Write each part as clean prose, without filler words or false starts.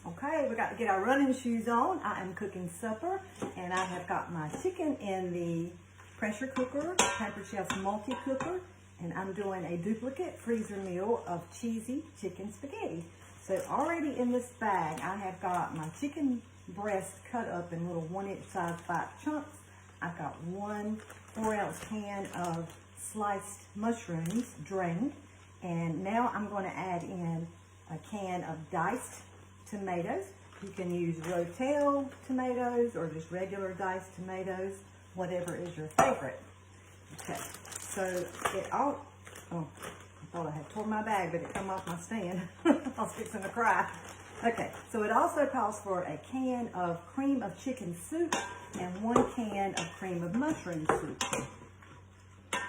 Okay, we got to get our running shoes on. I am cooking supper, and I have got my chicken in the pressure cooker, Pampered Chef's multi-cooker, and I'm doing a duplicate freezer meal of cheesy chicken spaghetti. So already in this bag, I have got my chicken breast cut up in little 1-inch size bite chunks. I've got one 4-ounce can of sliced mushrooms drained, and now I'm going to add in a can of diced tomatoes. You can use rote tomatoes or just regular diced tomatoes, whatever is your favorite. Okay, so it all, oh, I thought I had torn my bag, but it come off my stand. I was fixing to cry. Okay, so it also calls for a can of cream of chicken soup and 1 can of cream of mushroom soup.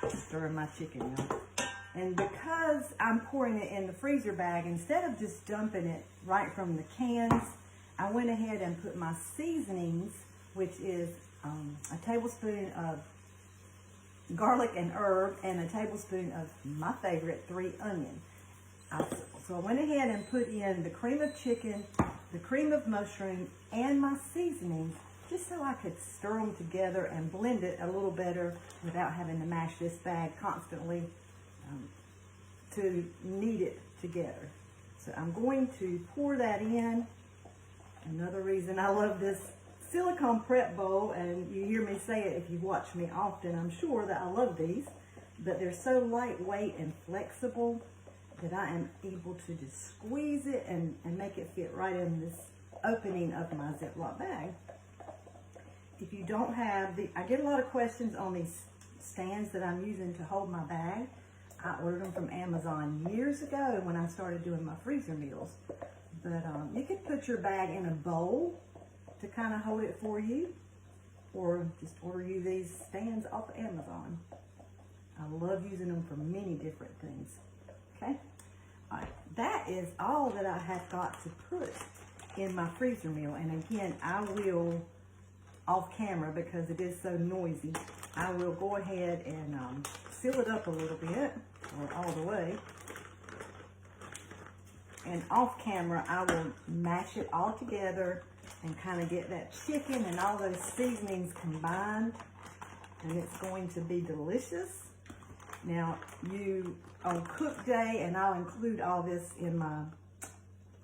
Stirring my chicken, y'all. And because I'm pouring it in the freezer bag, instead of just dumping it right from the cans, I went ahead and put my seasonings, which is a tablespoon of garlic and herb and a tablespoon of my favorite 3 onion. So I went ahead and put in the cream of chicken, the cream of mushroom, and my seasonings, just so I could stir them together and blend it a little better without having to mash this bag constantly to knead it together. So I'm going to pour that in. Another reason I love this silicone prep bowl, and you hear me say it if you watch me often, I'm sure that I love these, but they're so lightweight and flexible that I am able to just squeeze it and make it fit right in this opening of my Ziploc bag. If you don't have I get a lot of questions on these stands that I'm using to hold my bag. I ordered them from Amazon years ago when I started doing my freezer meals. But you could put your bag in a bowl to kind of hold it for you, or just order you these stands off of Amazon. I love using them for many different things. Okay? All right, that is all that I have got to put in my freezer meal. And again, I will, off camera because it is so noisy, I will go ahead and seal it up a little bit, or all the way. And off camera, I will mash it all together and kind of get that chicken and all those seasonings combined. And it's going to be delicious. Now, on cook day, and I'll include all this in my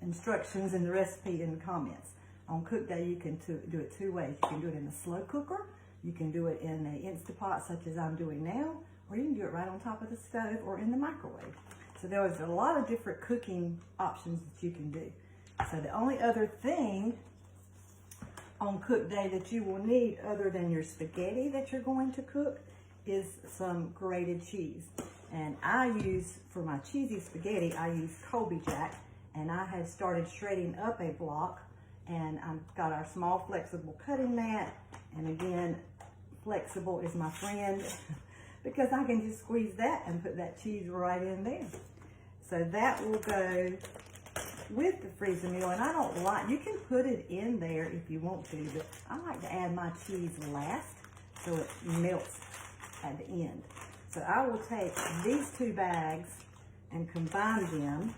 instructions and the recipe in the comments. On cook day, you can do it 2 ways. You can do it in a slow cooker. You can do it in an Instapot such as I'm doing now, or you can do it right on top of the stove or in the microwave. So there's a lot of different cooking options that you can do. So the only other thing on cook day that you will need other than your spaghetti that you're going to cook is some grated cheese. And I use, for my cheesy spaghetti, I use Colby Jack, and I have started shredding up a block, and I've got our small flexible cutting mat, and again, flexible is my friend because I can just squeeze that and put that cheese right in there. So that will go with the freezer meal, and I don't like, you can put it in there if you want to, but I like to add my cheese last so it melts at the end. So I will take these 2 bags and combine them,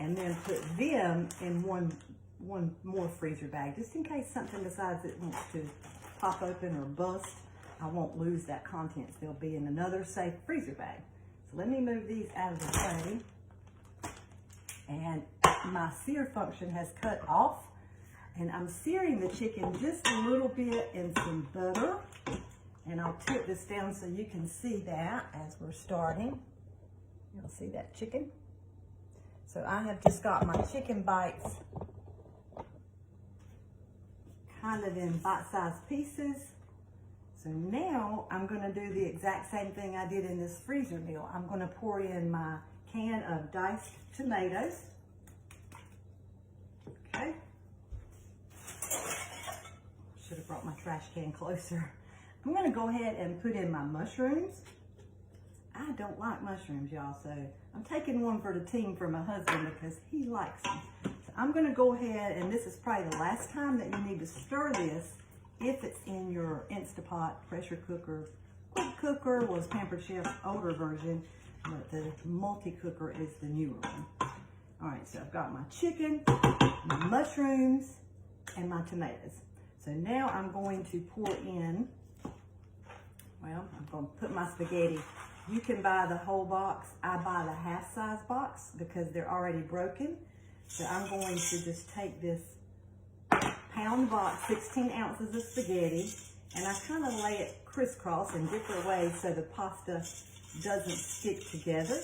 and then put them in one more freezer bag, just in case something decides it wants to pop open or bust. I won't lose that contents. They'll be in another safe freezer bag. So let me move these out of the way. And my sear function has cut off, and I'm searing the chicken just a little bit in some butter. And I'll tip this down so you can see that as we're starting. You'll see that chicken. So I have just got my chicken bites kind of in bite-sized pieces. So now I'm going to do the exact same thing I did in this freezer meal. I'm going to pour in my can of diced tomatoes. Okay. Should have brought my trash can closer. I'm going to go ahead and put in my mushrooms. I don't like mushrooms, y'all, so I'm taking one for the team for my husband because he likes them. So I'm going to go ahead, and this is probably the last time that you need to stir this if it's in your Instapot pressure cooker. Quick cooker was Pampered Chef's older version, but the multi-cooker is the newer one. All right, so I've got my chicken, my mushrooms, and my tomatoes. So now I'm going to pour in, well, I'm going to put my spaghetti. You can buy the whole box. I buy the half-size box because they're already broken. So I'm going to just take this pound box, 16 ounces of spaghetti, and I kind of lay it crisscross in different ways so the pasta doesn't stick together.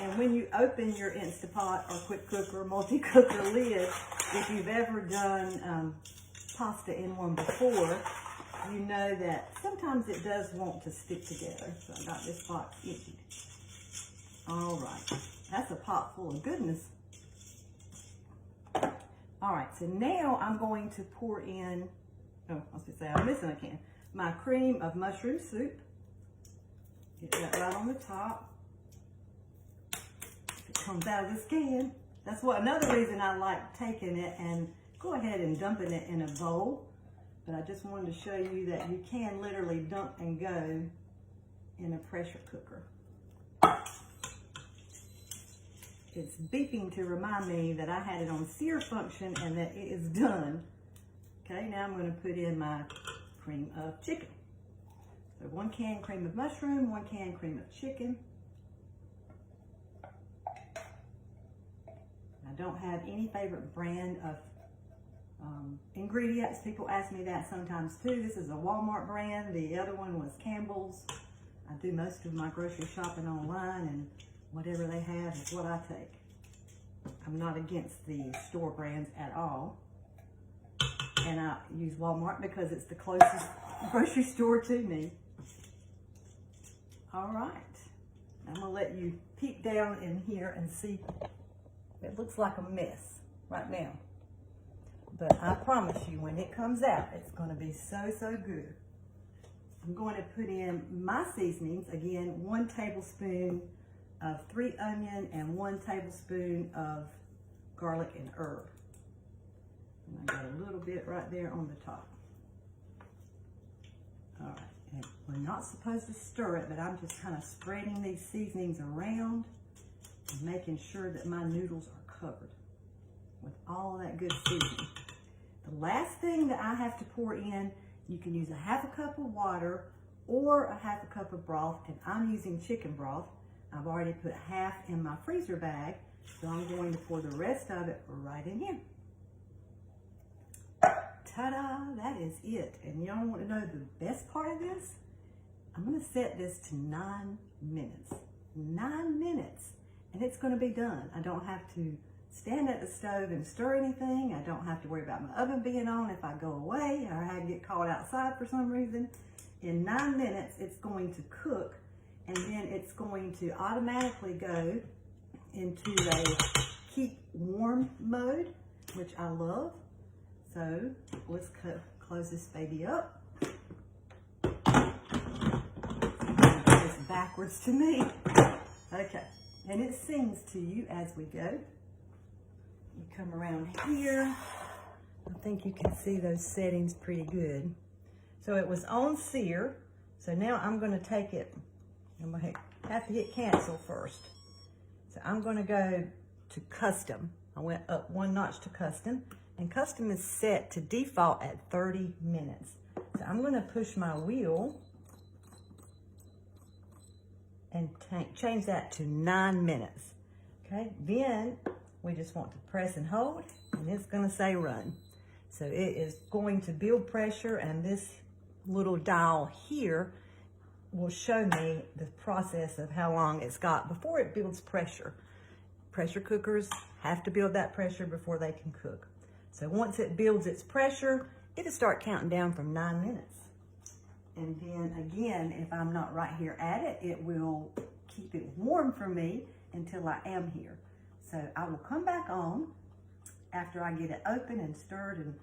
And when you open your Instapot or quick cooker, multi-cooker lid, if you've ever done pasta in one before, you know that sometimes it does want to stick together. So I got this box emptied. All right, that's a pot full of goodness. All right, so now I'm going to pour in, oh, I was gonna say I'm missing a can, my cream of mushroom soup. Get that right on the top. It comes out of this can. That's what another reason I like taking it and go ahead and dumping it in a bowl. But I just wanted to show you that you can literally dump and go in a pressure cooker. It's beeping to remind me that I had it on sear function and that it is done. Okay, now I'm going to put in my cream of chicken. So 1 can cream of mushroom, 1 can cream of chicken. I don't have any favorite brand of ingredients. People ask me that sometimes too. This is a Walmart brand. The other one was Campbell's. I do most of my grocery shopping online, and whatever they have is what I take. I'm not against the store brands at all. And I use Walmart because it's the closest grocery store to me. All right. I'm going to let you peek down in here and see. It looks like a mess right now. But I promise you, when it comes out, it's going to be so, so good. I'm going to put in my seasonings. Again, 1 tablespoon of 3 onion and 1 tablespoon of garlic and herb. And I got a little bit right there on the top. All right, and we're not supposed to stir it, but I'm just kind of spreading these seasonings around and making sure that my noodles are covered with all of that good seasoning. The last thing that I have to pour in, you can use a 1/2 cup of water or a 1/2 cup of broth, and I'm using chicken broth. I've already put half in my freezer bag, so I'm going to pour the rest of it right in here. Ta-da, that is it. And y'all want to know the best part of this? I'm going to set this to 9 minutes. 9 minutes, and it's going to be done. I don't have to stand at the stove and stir anything. I don't have to worry about my oven being on if I go away or I get caught outside for some reason. In 9 minutes, it's going to cook, and then it's going to automatically go into a keep warm mode, which I love. So let's close this baby up. It's backwards to me. Okay, and it sings to you as we go. You come around here. I think you can see those settings pretty good. So it was on sear. So now I'm going to take it. I'm going to have to hit cancel first. So I'm going to go to custom. I went up 1 notch to custom. And custom is set to default at 30 minutes. So I'm going to push my wheel and change that to 9 minutes. Okay, then we just want to press and hold, and it's going to say run. So it is going to build pressure, and this little dial here will show me the process of how long it's got before it builds pressure. Pressure cookers have to build that pressure before they can cook. So once it builds its pressure, it'll start counting down from 9 minutes. And then again, if I'm not right here at it, it will keep it warm for me until I am here. So I will come back on after I get it open and stirred and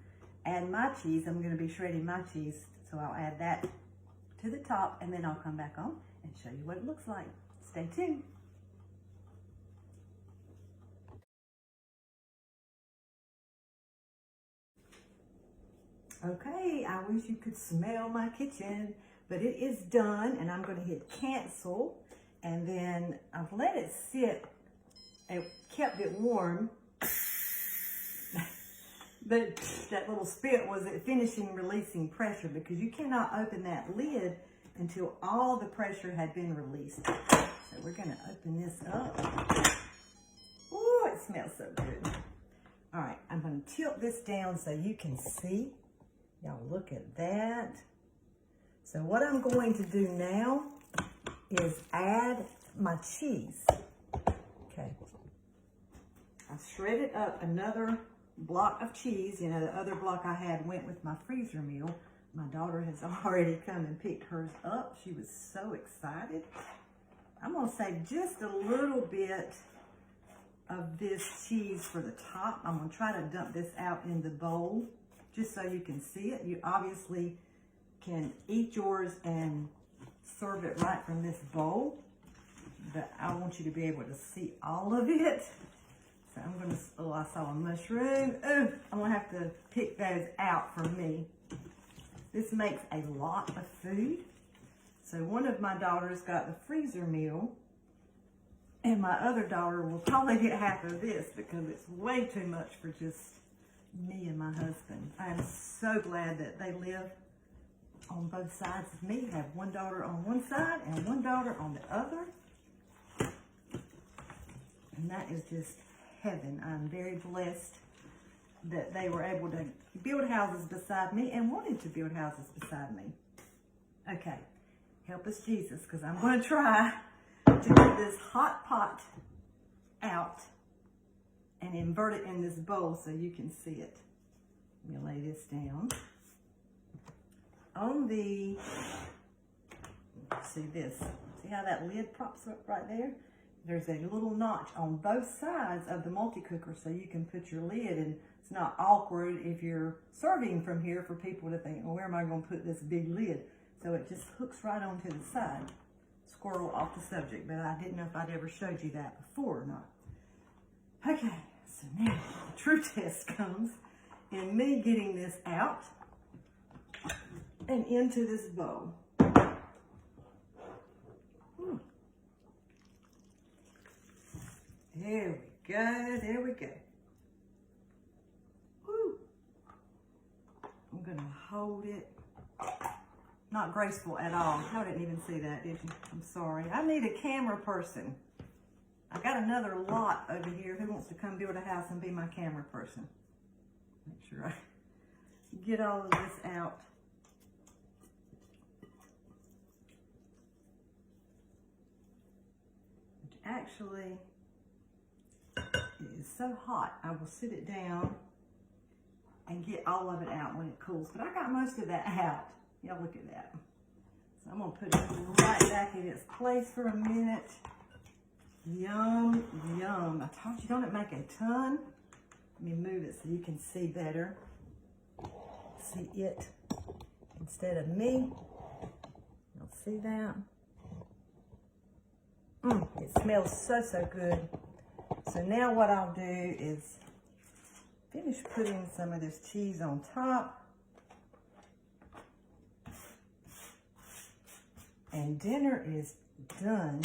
add my cheese. I'm going to be shredding my cheese, so I'll add that to the top, and then I'll come back on and show you what it looks like. Stay tuned. Okay, I wish you could smell my kitchen, but it is done, and I'm going to hit cancel, and then I've let it sit it kept it warm. But that little spit was it finishing releasing pressure, because you cannot open that lid until all the pressure had been released. So we're gonna open this up. Ooh, it smells so good. All right, I'm gonna tilt this down so you can see. Y'all look at that. So what I'm going to do now is add my cheese. Okay. I shredded up another block of cheese. You know, the other block I had went with my freezer meal. My daughter has already come and picked hers up. She was so excited. I'm gonna save just a little bit of this cheese for the top. I'm gonna try to dump this out in the bowl just so you can see it. You obviously can eat yours and serve it right from this bowl, but I want you to be able to see all of it. So I'm gonna, oh, I saw a mushroom. Oh, I'm gonna have to pick those out for me. This makes a lot of food. So one of my daughters got the freezer meal, and my other daughter will probably get half of this because it's way too much for just me and my husband. I am so glad that they live on both sides of me. I have one daughter on one side and one daughter on the other. And that is just heaven. I'm very blessed that they were able to build houses beside me and wanted to build houses beside me. Okay, help us Jesus, because I'm going to try to get this hot pot out and invert it in this bowl so you can see it. Let me lay this down. On the, see this, see how that lid props up right there? There's a little notch on both sides of the multi-cooker so you can put your lid, and it's not awkward if you're serving from here for people to think, well, where am I going to put this big lid? So it just hooks right onto the side. Squirrel off the subject, but I didn't know if I'd ever showed you that before or not. Okay, so now the true test comes in me getting this out and into this bowl. There we go, there we go. Woo. I'm gonna hold it. Not graceful at all. I didn't even see that, did you? I'm sorry. I need a camera person. I got another lot over here who wants to come build a house and be my camera person. Make sure I get all of this out. Which actually, it is so hot, I will sit it down and get all of it out when it cools. But I got most of that out. Y'all look at that. So I'm gonna put it right back in its place for a minute. Yum, yum. I told you, don't it make a ton? Let me move it so you can see better. See it instead of me. You'll see that. It smells so, so good. So now what I'll do is finish putting some of this cheese on top. And dinner is done.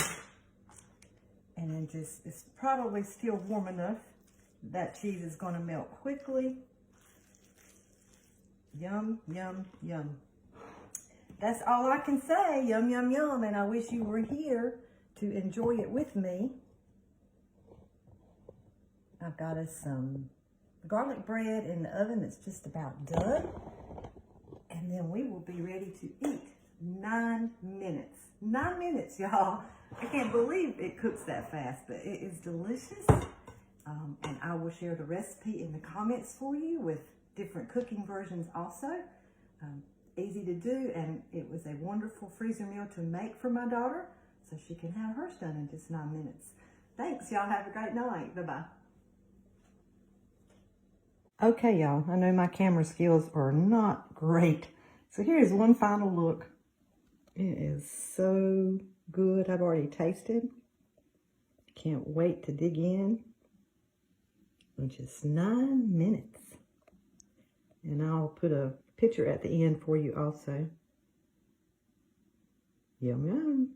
And then just, it's probably still warm enough. That cheese is going to melt quickly. Yum, yum, yum. That's all I can say. Yum, yum, yum. And I wish you were here to enjoy it with me. I've got us some garlic bread in the oven that's just about done. And then we will be ready to eat. 9 minutes. 9 minutes, y'all. I can't believe it cooks that fast, but it is delicious. And I will share the recipe in the comments for you with different cooking versions also. Easy to do, and it was a wonderful freezer meal to make for my daughter so she can have hers done in just 9 minutes. Thanks, y'all. Have a great night. Bye-bye. Okay, y'all. I know my camera skills are not great. So here's one final look. It is so good. I've already tasted. Can't wait to dig in. In just 9 minutes. And I'll put a picture at the end for you also. Yum, yum.